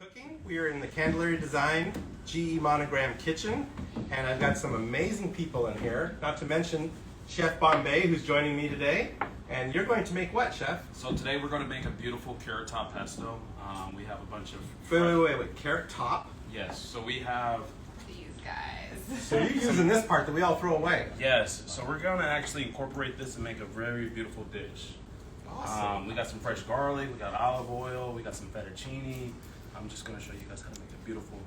cooking. We are in the Candlery Design GE Monogram Kitchen, and I've got some amazing people in here, not to mention Chef Bombay, who's joining me today. And you're going to make what, Chef? So today we're going to make a beautiful carrot top pesto. We have a bunch of... Wait, carrot top? Yes, so we have... These guys. So you're using this part that we all throw away? Yes, so we're going to actually incorporate this and make a very beautiful dish. Awesome. We got some fresh garlic, we got olive oil, we got some fettuccine. I'm just going to show you guys how to make a beautiful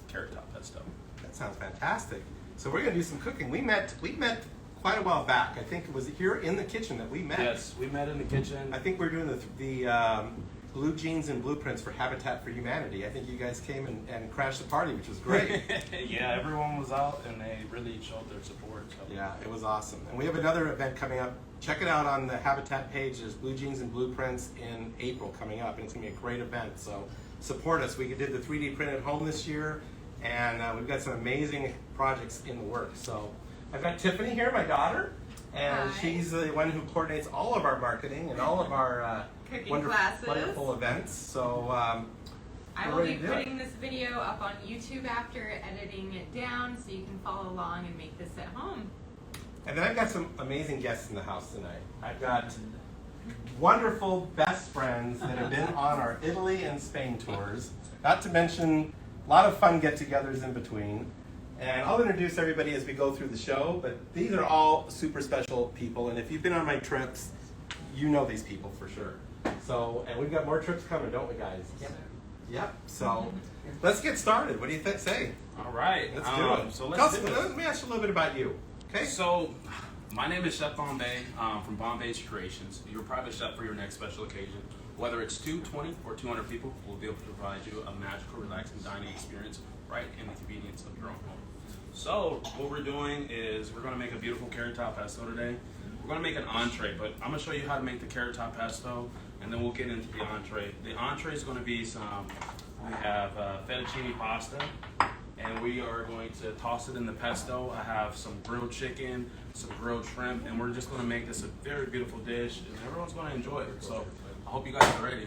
carrot top pesto. That sounds fantastic. So we're going to do some cooking. We met quite a while back. I think it was here in the kitchen that we met. Yes, we met in the kitchen. I think we're doing the blue jeans and blueprints for Habitat for Humanity. I think you guys came and crashed the party, which was great. Yeah, everyone was out and they really showed their support. So. Yeah, it was awesome. And we have another event coming up. Check it out on the Habitat page. There's blue jeans and blueprints in April coming up, and it's going to be a great event. So support us. We did the 3D print at home this year, and we've got some amazing projects in the works. So I've got Tiffany here, my daughter, and Hi. she's the one who coordinates all of our marketing and all of our Cooking classes. wonderful events. So I will be putting this video up on YouTube after editing it down so you can follow along and make this at home. And then I've got some amazing guests in the house tonight. I've got wonderful best friends that have been on our Italy and Spain tours, not to mention a lot of fun get-togethers in between. And I'll introduce everybody as we go through the show, but these are all super special people, and if you've been on my trips, you know these people for sure. So, and we've got more trips coming, don't we, guys? Yep. So, let's get started. What do you say? All right. Let's do it. So Let me ask you a little bit about you. Okay. So, my name is Chef Bombay from Bombay Creations. You're a private chef for your next special occasion. Whether it's 2, 20, or 200 people, we'll be able to provide you a magical, relaxing dining experience right in the convenience of your own home. So, what we're doing is we're going to make a beautiful carrot top pesto today. We're going to make an entree, but I'm going to show you how to make the carrot top pesto, and then we'll get into the entree. The entree is going to be we have fettuccine pasta, and we are going to toss it in the pesto. I have some grilled chicken, some grilled shrimp, and we're just going to make this a very beautiful dish, and everyone's going to enjoy it. So I hope you guys are ready.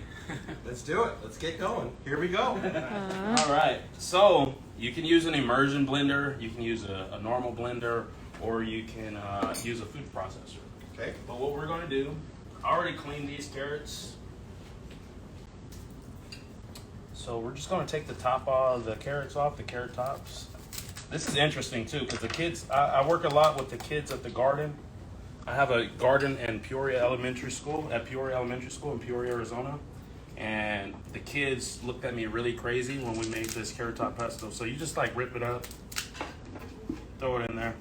Let's do it. Let's get going. Here we go. All right. So you can use an immersion blender, you can use a normal blender, or you can use a food processor. Okay. But what we're going to do, I already cleaned these carrots. So we're just going to take the top of the carrots off, the carrot tops. This is interesting too, because the kids, I work a lot with the kids at the garden. I have a garden in Peoria Elementary School, in Peoria, Arizona. And the kids looked at me really crazy when we made this carrot top pesto. So you just like rip it up, throw it in there.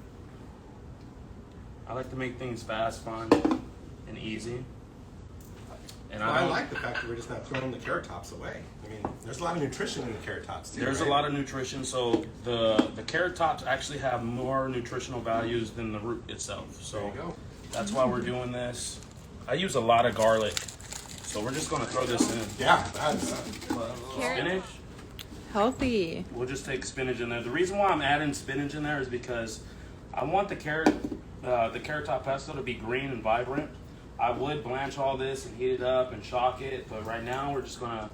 I like to make things fast, fun, and easy. And Well, I like the fact that we're just not throwing the carrot tops away. I mean, there's a lot of nutrition in the carrot tops too. There's right? a lot of nutrition, so the carrot tops actually have more nutritional values than the root itself. So There you go. that's why we're doing this. I use a lot of garlic, so we're just going to throw this in. Yeah, that's Spinach. Healthy. We'll just take spinach in there. The reason why I'm adding spinach in there is because I want the carrot top pesto to be green and vibrant. I would blanch all this and heat it up and shock it, but right now we're just gonna.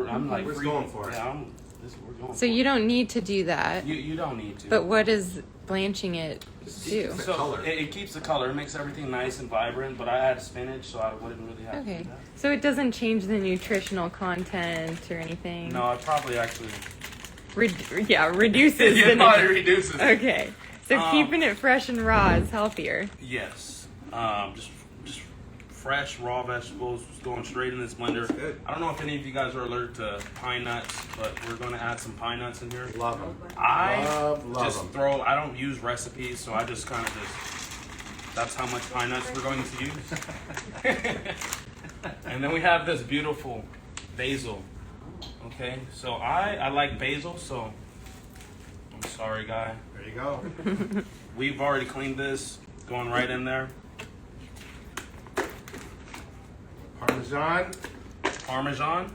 I'm like We're just going for it. Yeah, we're going. So for you it. don't need to do that. You don't need to. But what does blanching it do? The So color. it keeps the color. It makes everything nice and vibrant. But I add spinach, so I wouldn't really have to Okay. do that. So it doesn't change the nutritional content or anything? No, it probably actually. Reduces Yeah, the no, it reduces. Okay. So keeping it fresh and raw is healthier. Yes. Just fresh raw vegetables going straight in this blender. That's good. I don't know if any of you guys are allergic to pine nuts, but we're going to add some pine nuts in here. Love them. I Love just 'em. I don't use recipes, so I just kind of that's how much pine nuts we're going to use. And then we have this beautiful basil. Okay, so I like basil, so I'm sorry, guy. There you go. We've already cleaned this, going right in there. Parmesan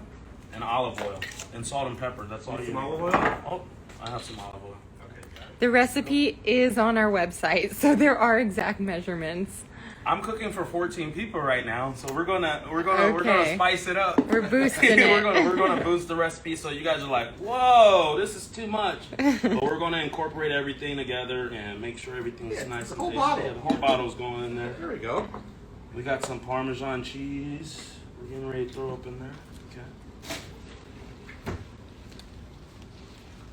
and olive oil and salt and pepper. That's all you Some need. olive oil? Oh, I have some olive oil. Okay, got it. The recipe is on our website, so there are exact measurements. I'm cooking for 14 people right now, so we're gonna Okay. spice it up. We're boosting we're it. gonna boost the recipe, so you guys are like, whoa, this is too much. But we're gonna incorporate everything together and make sure everything's nice the and whole tasty. bottle. Yeah, the whole bottle's going in there. There we go. We got some Parmesan cheese. We're getting ready to throw up in there. Okay.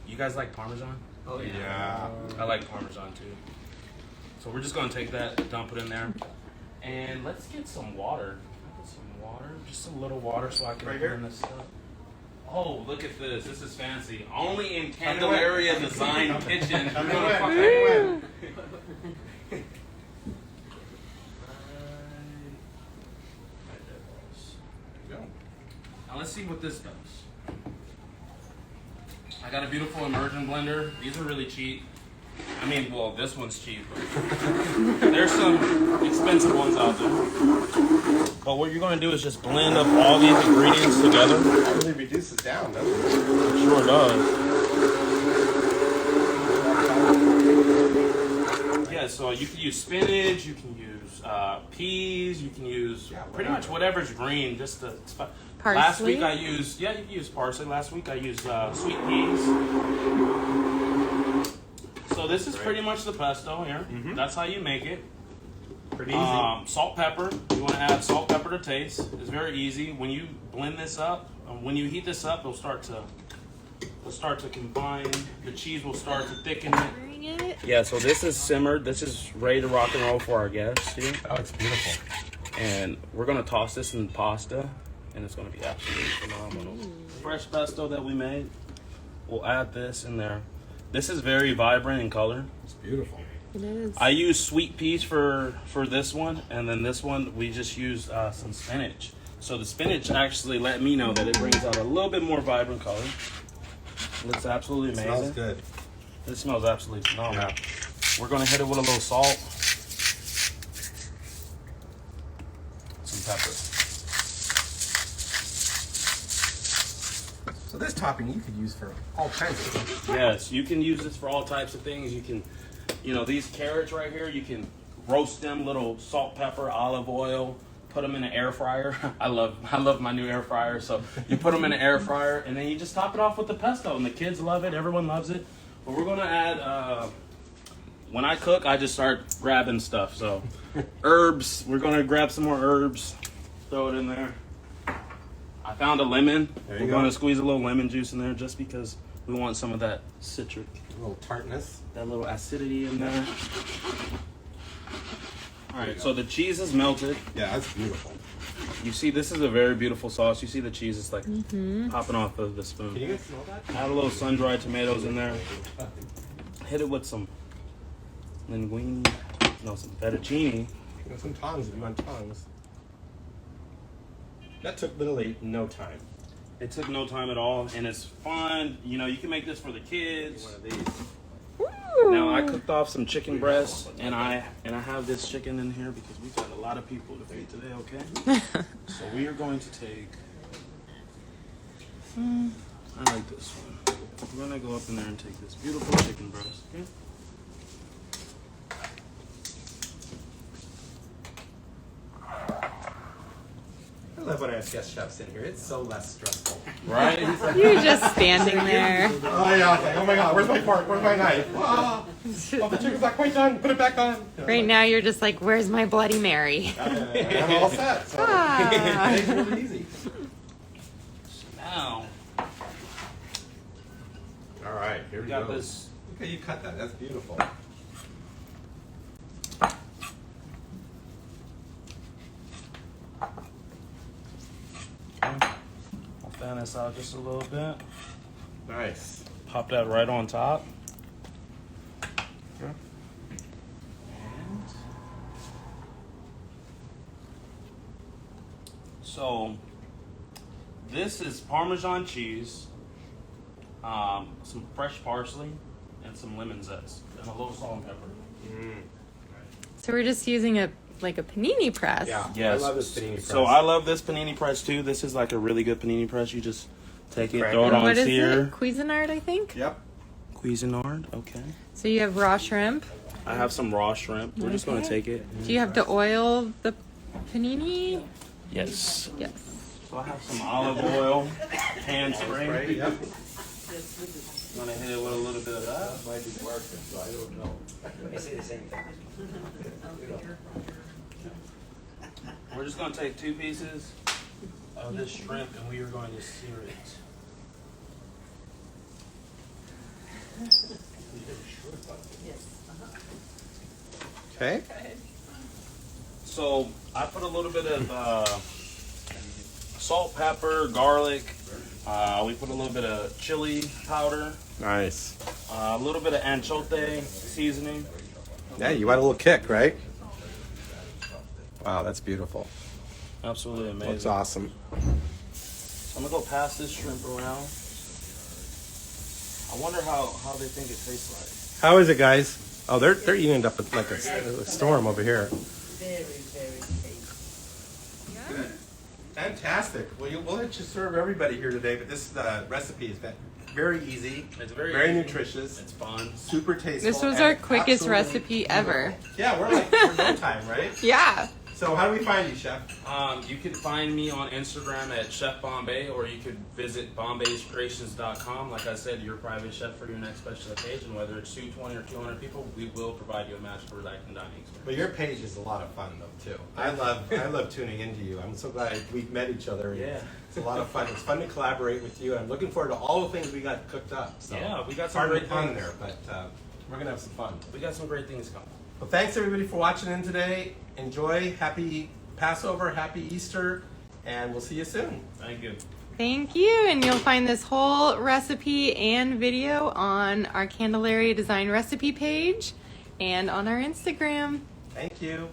You guys like Parmesan? Oh yeah. Yeah. I like Parmesan too. So we're just gonna take that, dump it in there, and let's get some water. I'll get some water, just a little water, so I can Right put here? in this stuff. Oh, look at this! This is fancy. Only in Candelaria Design Kitchen. Come in. Now let's see what this does. I got a beautiful immersion blender. These are really cheap. I mean, well, this one's cheap, but there's some expensive ones out there. But what you're going to do is just blend up all these ingredients together. That really reduces down, doesn't it? It sure does. Yeah, so you can use spinach, you can use peas, you can use pretty much whatever's green. Just to Parsley? Last week I used, you can use parsley. Last week I used sweet peas. So this is pretty much the pesto here. That's how you make it. Pretty easy. Salt, pepper. You want to add salt, pepper to taste. It's very easy. When you blend this up, when you heat this up, it'll start to combine. The cheese will start to thicken it. Bring it. Yeah, so this is simmered. This is ready to rock and roll for our guests here. Oh, it's beautiful. And we're gonna toss this in pasta, and it's gonna be absolutely phenomenal. Fresh pesto that we made. We'll add this in there. This is very vibrant in color. It's beautiful. It is. I use sweet peas for this one, and then this one we just used some spinach. So the spinach actually let me know that it brings out a little bit more vibrant color. Looks absolutely amazing. Smells good. It smells absolutely phenomenal. Yeah. We're gonna hit it with a little salt, some pepper. So this topping you could use for all kinds of stuff. Yes, you can use this for all types of things. You can, these carrots right here, you can roast them, little salt, pepper, olive oil, put them in an air fryer. I love my new air fryer. So you put them in an air fryer, and then you just top it off with the pesto, and the kids love it. Everyone loves it. But we're gonna add. When I cook, I just start grabbing stuff. So herbs. We're gonna grab some more herbs. Throw it in there. I found a lemon. There you We're go. gonna squeeze a little lemon juice in there just because we want some of that citric, A little tartness. that little acidity in there. All right, so the cheese is melted. Yeah, that's beautiful. You see, this is a very beautiful sauce. You see the cheese is like popping off of the spoon. Can you guys smell that? Add a little sun-dried tomatoes in there. Hit it with some linguine, some fettuccine. Some tongs if you want tongs. That took literally no time. It took no time at all, and it's fun. You can make this for the kids. One of these. Now I cooked off some chicken breasts, and I have this chicken in here because we've got a lot of people to feed today. Okay, so we are going to take. I like this one. We're gonna go up in there and take this beautiful chicken breast. Okay. I love when I have guest chefs in here. It's so less stressful. Right? You're just standing there. Oh yeah, it's like, oh my god, where's my fork? Where's my knife? Ah, oh, the chicken's not quite done. Put it back on. Right now, you're just like, where's my Bloody Mary? I'm all set. So Ah. it's really easy. Now All right, here we we got go. this. Look how you cut that. That's beautiful. I'll fan this out just a little bit. Nice. Pop that right on top. Yeah. So this is Parmesan cheese, some fresh parsley, and some lemon zest, and a little salt and pepper. So we're just using a panini press. Yeah. Yes. I love this panini press. So I love this panini press too. This is like a really good panini press. You just take it, Crank throw it. it on What is sear. it? Cuisinart, I think. Yep. Cuisinart, okay. So you have raw shrimp. I have some raw shrimp. We're just going to Okay. take it. Do you have to oil the panini? Yes. Yes. So I have some olive oil, hand spray. Right, yep. I'm going to hit it with a little bit of that. Might be working, so I don't know. I say the same thing. We're just going to take 2 pieces of this shrimp and we are going to sear it. Okay. So I put a little bit of salt, pepper, garlic. We put a little bit of chili powder, Nice. a little bit of anchote seasoning. Yeah, you want a little kick, right? Wow, that's beautiful. Absolutely amazing. Looks awesome. So I'm gonna go pass this shrimp around. I wonder how they think it tastes How is it, guys? Oh, they're eating it up like a storm over here. Very, very tasty. Good. Fantastic. Well, we'll let you serve everybody here today, but this recipe is very easy, It's very very easy. nutritious, It's fun. super tasteful. This was and our quickest absolutely recipe ever. Yeah, we're no time, right? Yeah. So how do we find you, Chef? You can find me on Instagram at Chef Bombay, or you could visit bombayscreations.com. Like I said, you're a private chef for your next special occasion. Whether it's 220 or 200 people, we will provide you a magical, relaxing dining experience. Well, your page is a lot of fun, though, too. I love tuning into you. I'm so glad we've met each other. Yeah. It's a lot of fun. It's fun to collaborate with you. I'm looking forward to all the things we got cooked up. So Yeah, we got some hardly great fun things. there, but we're going to have some fun. We got some great things coming. Well, thanks, everybody, for watching in today. Enjoy. Happy Passover, happy Easter, and we'll see you soon. Thank you. Thank you. And you'll find this whole recipe and video on our Candelaria Design recipe page and on our Instagram. Thank you.